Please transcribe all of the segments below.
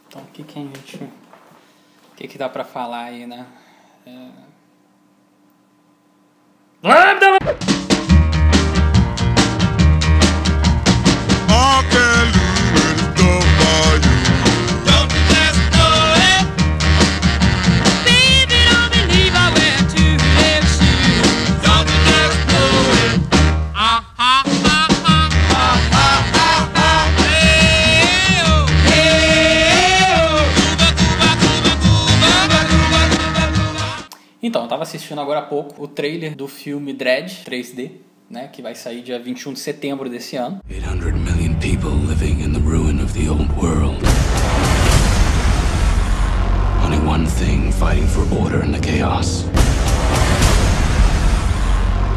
Então o que que a gente... O que que dá pra falar aí, né? Então, eu tava assistindo agora há pouco o trailer do filme Dredd 3D, né, que vai sair dia 21 de setembro desse ano. 800 million people living in the ruin of the old world. Only one thing fighting for order in the chaos.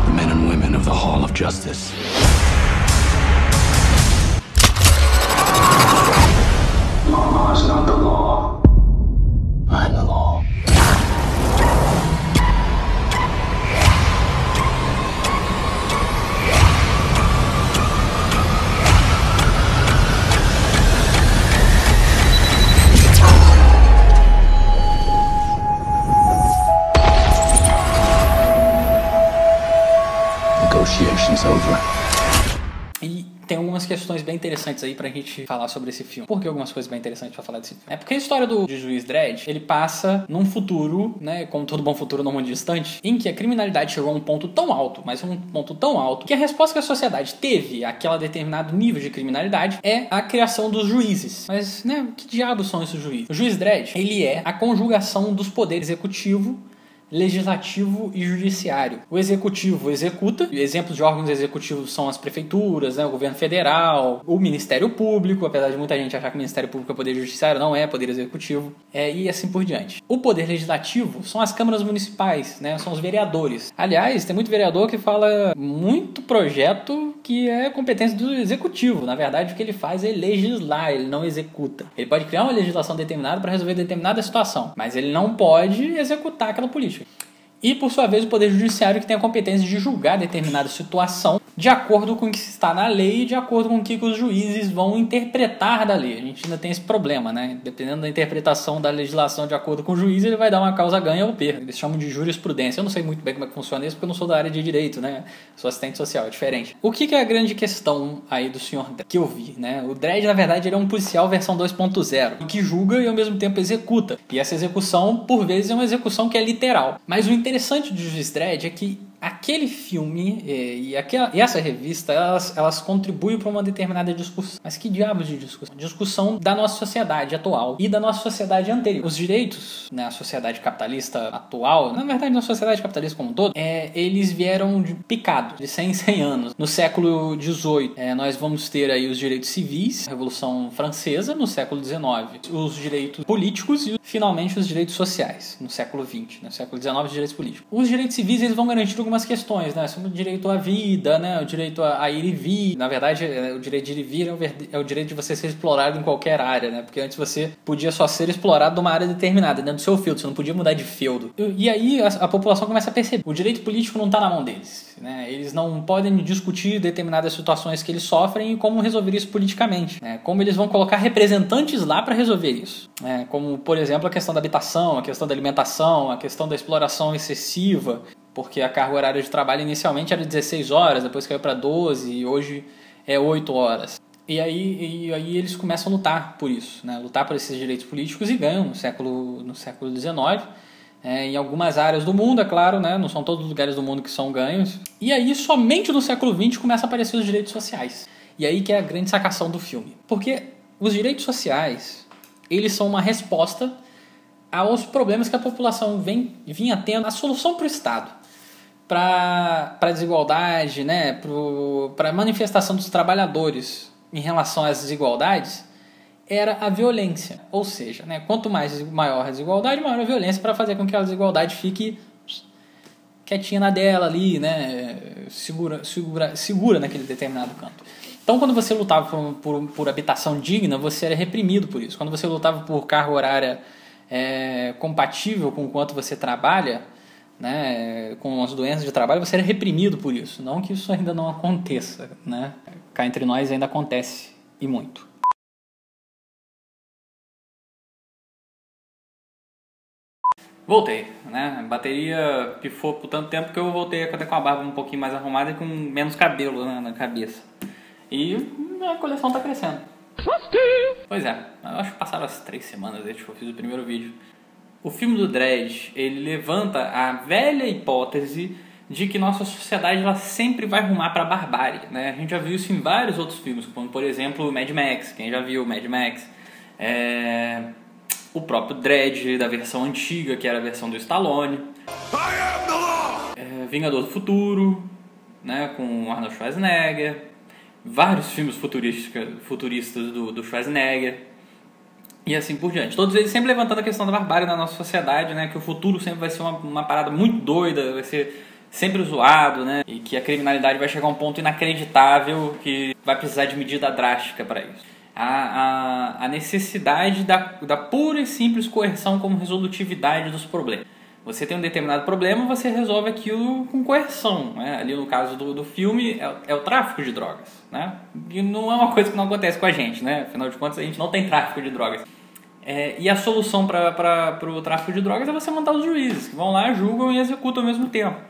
The men and women of the Hall of Justice. Law is not the law. I'm the law. Negotiations over. E tem algumas questões bem interessantes aí pra gente falar sobre esse filme. Por que algumas coisas bem interessantes pra falar desse filme? É porque a história de Juiz Dredd, ele passa num futuro, né, como todo bom futuro não muito distante, em que a criminalidade chegou a um ponto tão alto, mas um ponto tão alto, que a resposta que a sociedade teve àquele determinado nível de criminalidade é a criação dos juízes. Mas, né, que diabos são esses juízes? O Juiz Dredd, ele é a conjugação dos poderes executivo, legislativo e judiciário. O executivo executa, exemplos de órgãos executivos são as prefeituras, né, o governo federal, o Ministério Público, apesar de muita gente achar que o Ministério Público é poder judiciário, não é poder executivo, e assim por diante. O poder legislativo são as câmaras municipais, né, são os vereadores. Aliás, tem muito vereador que fala muito projeto que é competência do executivo. Na verdade, o que ele faz é legislar, ele não executa. Ele pode criar uma legislação determinada para resolver determinada situação, mas ele não pode executar aquela política. E, por sua vez, o Poder Judiciário, que tem a competência de julgar determinada situação de acordo com o que está na lei e de acordo com o que os juízes vão interpretar da lei. A gente ainda tem esse problema, né? Dependendo da interpretação da legislação de acordo com o juiz, ele vai dar uma causa ganha ou perda. Eles chamam de jurisprudência. Eu não sei muito bem como é que funciona isso, porque eu não sou da área de direito, né? Sou assistente social, é diferente. O que é a grande questão aí do senhor Dredd, que eu vi, né? O Dredd, na verdade, ele é um policial versão 2.0, que julga e, ao mesmo tempo, executa. E essa execução, por vezes, é uma execução que é literal. Mas o interessante do Juiz Dredd é que aquele filme e essa revista, elas contribuem para uma determinada discussão. Mas que diabos de discussão? Discussão da nossa sociedade atual e da nossa sociedade anterior. Os direitos, né, a sociedade capitalista atual, na verdade, na sociedade capitalista como um todo, eles vieram de picado, de 100 em 100 anos. No século XVIII, nós vamos ter aí os direitos civis, a Revolução Francesa, no século XIX, os direitos políticos e, finalmente, os direitos sociais, no século XX. No século XIX, os direitos políticos. Os direitos civis, eles vão garantir algumas questões, né? Sobre o direito à vida, né? O direito a ir e vir. Na verdade, o direito de ir e vir é o direito de você ser explorado em qualquer área, né? Porque antes você podia só ser explorado numa área determinada, dentro do seu feudo. Você não podia mudar de feudo. E aí a população começa a perceber. O direito político não está na mão deles, né? Eles não podem discutir determinadas situações que eles sofrem e como resolver isso politicamente, né? Como eles vão colocar representantes lá para resolver isso, né? Como, por exemplo, a questão da habitação, a questão da alimentação, a questão da exploração excessiva, porque a carga horária de trabalho inicialmente era 16 horas, depois caiu para 12 e hoje é 8 horas. E aí eles começam a lutar por isso, né? Lutar por esses direitos políticos e ganham no século XIX. Em algumas áreas do mundo, é claro, né? Não são todos os lugares do mundo que são ganhos. E aí, somente no século XX, começa a aparecer os direitos sociais. E aí que é a grande sacação do filme. Porque os direitos sociais, eles são uma resposta aos problemas que a população vinha tendo, a solução para o Estado, para a desigualdade, né? Para a manifestação dos trabalhadores em relação às desigualdades, era a violência. Ou seja, né, quanto maior a desigualdade, maior a violência, para fazer com que a desigualdade fique quietinha na dela ali, né, segura naquele determinado canto. Então, quando você lutava por habitação digna, você era reprimido por isso. Quando você lutava por carga horária compatível com o quanto você trabalha, né, com as doenças de trabalho, você era reprimido por isso. Não que isso ainda não aconteça, né? Cá entre nós ainda acontece, e muito. Voltei, né? A bateria pifou por tanto tempo que eu voltei até com a barba um pouquinho mais arrumada e com menos cabelo, né, na cabeça. E a coleção tá crescendo. Pois é, eu acho que passaram as 3 semanas desde que eu fiz o primeiro vídeo. O filme do Dredd, ele levanta a velha hipótese de que nossa sociedade ela sempre vai rumar para a barbárie, né? A gente já viu isso em vários outros filmes, como por exemplo Mad Max, quem já viu Mad Max, o próprio Dredd da versão antiga, que era a versão do Stallone, Vingador do Futuro, né, com Arnold Schwarzenegger, vários filmes futuristas do Schwarzenegger e assim por diante. Todos eles sempre levantando a questão da barbárie na nossa sociedade, né, que o futuro sempre vai ser uma parada muito doida, vai ser sempre zoado, né, e que a criminalidade vai chegar a um ponto inacreditável que vai precisar de medida drástica para isso. A necessidade da pura e simples coerção como resolutividade dos problemas. Você tem um determinado problema, você resolve aquilo com coerção, né? Ali no caso do filme é o tráfico de drogas, né? E não é uma coisa que não acontece com a gente, né? Afinal de contas a gente não tem tráfico de drogas. E a solução para o tráfico de drogas é você montar os juízes, que vão lá, julgam e executam ao mesmo tempo,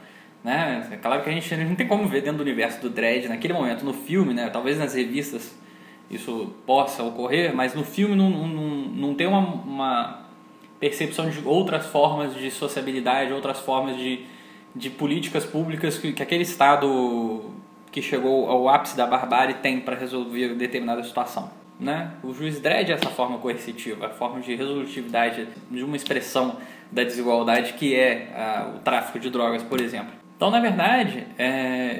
né? É claro que a gente não tem como ver dentro do universo do Dredd naquele momento, no filme, né? Talvez nas revistas isso possa ocorrer, mas no filme não tem uma percepção de outras formas de sociabilidade, outras formas de políticas públicas que aquele Estado que chegou ao ápice da barbárie tem para resolver determinada situação, né? O Juiz Dredd é essa forma coercitiva, a forma de resolutividade de uma expressão da desigualdade que é o tráfico de drogas, por exemplo. Então, na verdade,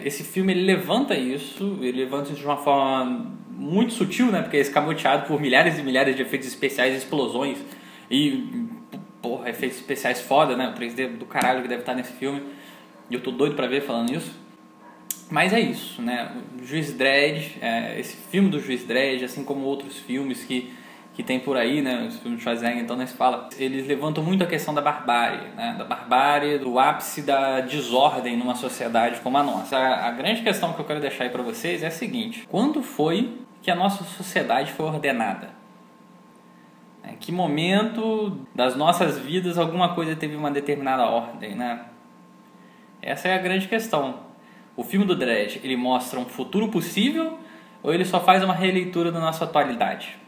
esse filme ele levanta isso de uma forma muito sutil, né? Porque é escamoteado por milhares e milhares de efeitos especiais, explosões e, porra, efeitos especiais foda, né? O 3D do caralho que deve estar nesse filme. E eu tô doido pra ver falando isso. Mas é isso, né? O Juiz Dredd, esse filme do Juiz Dredd, assim como outros filmes que tem por aí, né? Os filmes de Schwarzenegger, então, né, se fala, eles levantam muito a questão da barbárie, né? Da barbárie, do ápice da desordem numa sociedade como a nossa. A grande questão que eu quero deixar aí pra vocês é a seguinte: quando foi que a nossa sociedade foi ordenada? Em que momento das nossas vidas alguma coisa teve uma determinada ordem, né? Essa é a grande questão. O filme do Dredd, ele mostra um futuro possível ou ele só faz uma releitura da nossa atualidade?